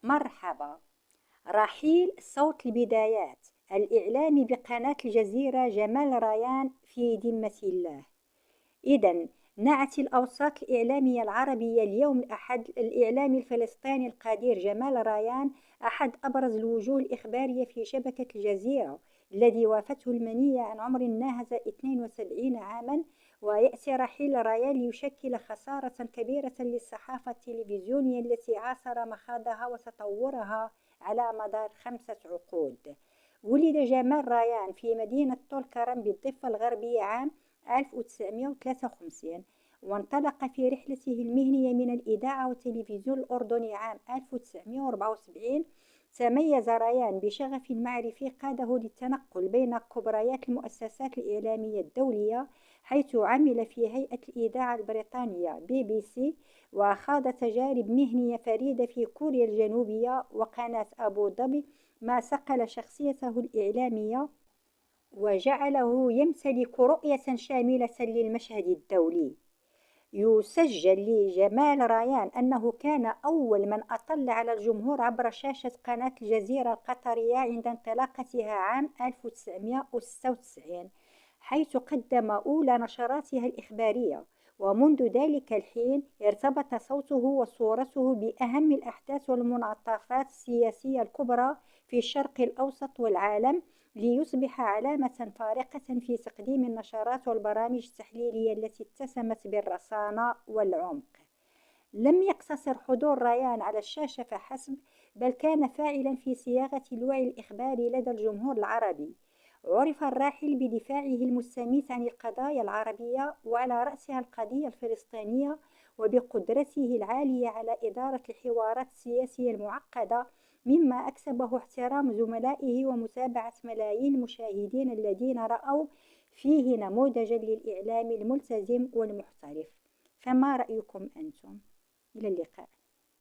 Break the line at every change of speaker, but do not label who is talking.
مرحبا. رحيل صوت البدايات الإعلامي بقناة الجزيرة جمال ريان في ذمة الله. إذن نعت الأوساط الإعلامية العربية اليوم الأحد الإعلامي الفلسطيني القدير جمال ريان أحد أبرز الوجوه الإخبارية في شبكة الجزيرة، الذي وافته المنية عن عمر ناهز 72 عاما. ويأتي رحيل ريان ليشكل خسارة كبيرة للصحافة التلفزيونية التي عاصر مخاضها وتطورها على مدار 5 عقود. ولد جمال ريان في مدينة طول كرم بالضفة الغربية عام 1953، وانطلق في رحلته المهنية من الإذاعة والتلفزيون الأردني عام 1974. تميز ريان بشغف معرفي قاده للتنقل بين كبريات المؤسسات الإعلامية الدولية، حيث عمل في هيئة الإذاعة البريطانية BBC، وخاض تجارب مهنية فريدة في كوريا الجنوبية وقناة أبو ظبي، ما صقل شخصيته الإعلامية وجعله يمتلك رؤية شاملة للمشهد الدولي. يسجل لجمال ريان أنه كان أول من أطل على الجمهور عبر شاشة قناة الجزيرة القطرية عند انطلاقتها عام 1996، حيث قدم أولى نشراتها الإخبارية. ومنذ ذلك الحين ارتبط صوته وصورته بأهم الأحداث والمنعطفات السياسية الكبرى في الشرق الأوسط والعالم، ليصبح علامة فارقة في تقديم النشرات والبرامج التحليلية التي اتسمت بالرصانة والعمق. لم يقتصر حضور ريان على الشاشة فحسب، بل كان فاعلا في صياغة الوعي الإخباري لدى الجمهور العربي. عرف الراحل بدفاعه المستميت عن القضايا العربية وعلى رأسها القضية الفلسطينية، وبقدرته العالية على إدارة الحوارات السياسية المعقدة، مما أكسبه احترام زملائه ومتابعة ملايين المشاهدين الذين رأوا فيه نموذجا للإعلام الملتزم والمحترف. فما رأيكم أنتم؟ إلى اللقاء.